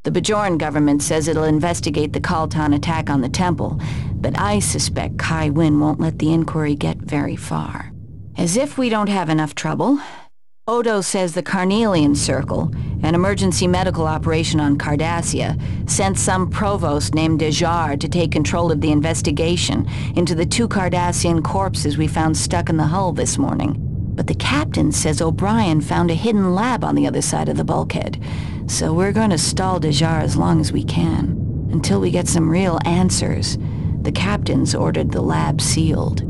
The Bajoran government says it'll investigate the Kaltan attack on the temple, but I suspect Kai Wynn won't let the inquiry get very far. As if we don't have enough trouble, Odo says the Carnelian Circle, an emergency medical operation on Cardassia, sent some provost named Dejar to take control of the investigation into the 2 Cardassian corpses we found stuck in the hull this morning. But the captain says O'Brien found a hidden lab on the other side of the bulkhead, so we're going to stall Dejar as long as we can, until we get some real answers. The captain's ordered the lab sealed.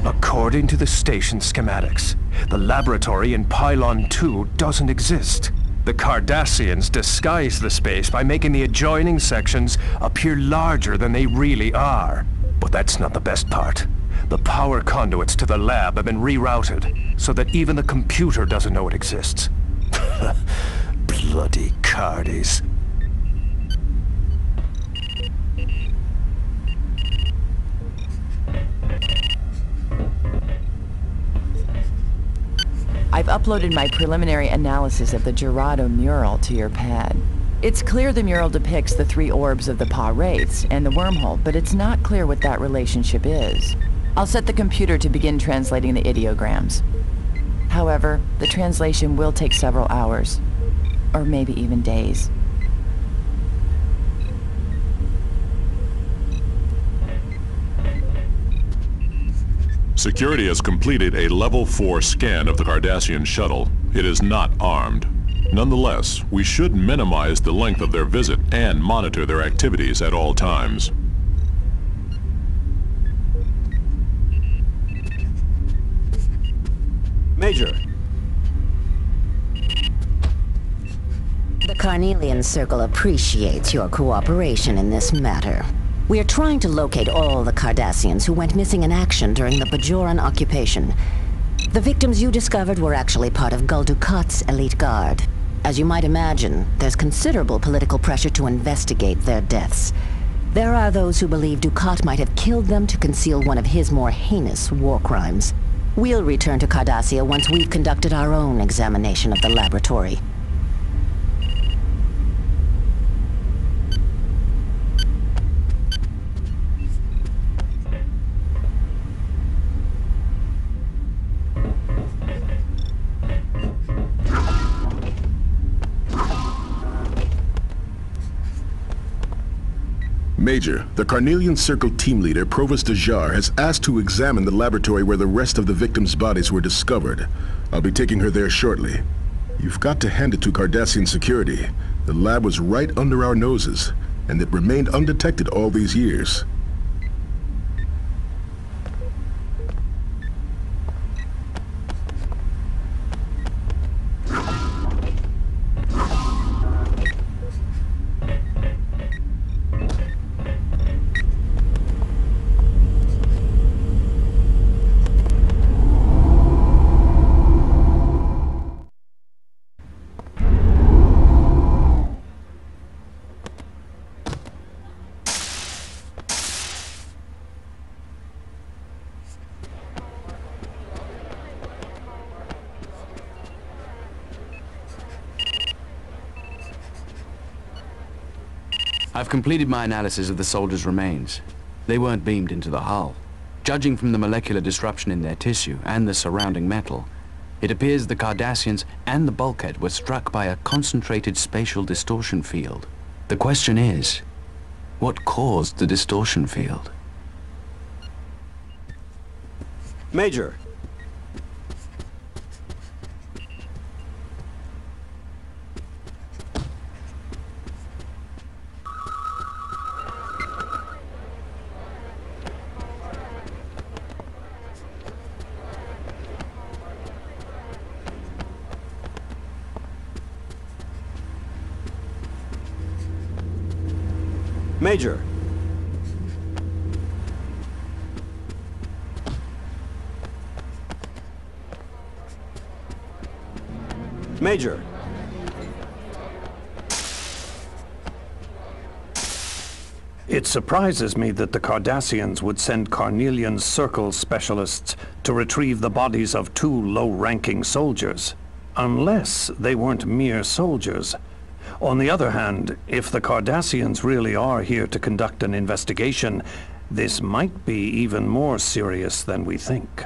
According to the station schematics, the laboratory in Pylon 2 doesn't exist. The Cardassians disguise the space by making the adjoining sections appear larger than they really are. But that's not the best part. The power conduits to the lab have been rerouted, so that even the computer doesn't know it exists. Bloody Cardies. I've uploaded my preliminary analysis of the Gerardo mural to your pad. It's clear the mural depicts the 3 orbs of the Pa Wraiths and the wormhole, but it's not clear what that relationship is. I'll set the computer to begin translating the ideograms. However, the translation will take several hours, or maybe even days. Security has completed a Level 4 scan of the Cardassian shuttle. It is not armed. Nonetheless, we should minimize the length of their visit and monitor their activities at all times. Major. The Carnelian Circle appreciates your cooperation in this matter. We are trying to locate all the Cardassians who went missing in action during the Bajoran occupation. The victims you discovered were actually part of Gul Dukat's elite guard. As you might imagine, there's considerable political pressure to investigate their deaths. There are those who believe Dukat might have killed them to conceal one of his more heinous war crimes. We'll return to Cardassia once we've conducted our own examination of the laboratory. Major, the Carnelian Circle team leader, Provost Dejar, has asked to examine the laboratory where the rest of the victims' bodies were discovered. I'll be taking her there shortly. You've got to hand it to Cardassian security. The lab was right under our noses, and it remained undetected all these years. I've completed my analysis of the soldiers' remains. They weren't beamed into the hull. Judging from the molecular disruption in their tissue and the surrounding metal, it appears the Cardassians and the bulkhead were struck by a concentrated spatial distortion field. The question is, what caused the distortion field? Major. Major. Major. It surprises me that the Cardassians would send Carnelian Circle specialists to retrieve the bodies of 2 low-ranking soldiers, unless they weren't mere soldiers. On the other hand, if the Cardassians really are here to conduct an investigation, this might be even more serious than we think.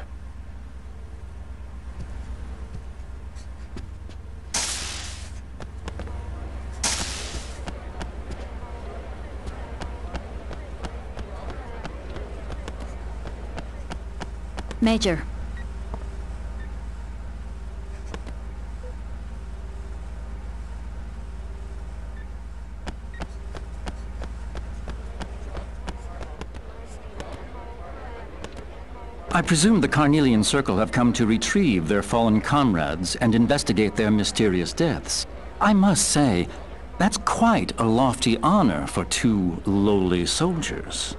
Major. I presume the Carnelian Circle have come to retrieve their fallen comrades and investigate their mysterious deaths. I must say, that's quite a lofty honor for 2 lowly soldiers.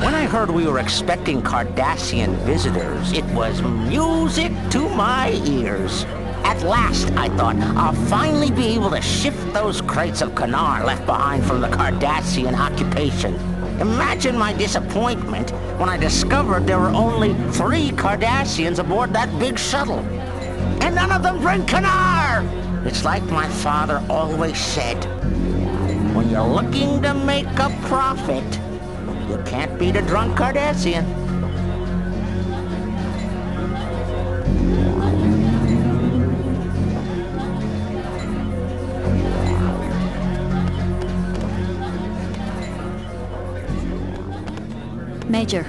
When I heard we were expecting Cardassian visitors, it was music to my ears. At last, I thought, I'll finally be able to shift those crates of Kanar left behind from the Cardassian occupation. Imagine my disappointment when I discovered there were only 3 Cardassians aboard that big shuttle. And none of them bring Kanar! It's like my father always said, when you're looking to make a profit, you can't beat a drunk Cardassian. Major.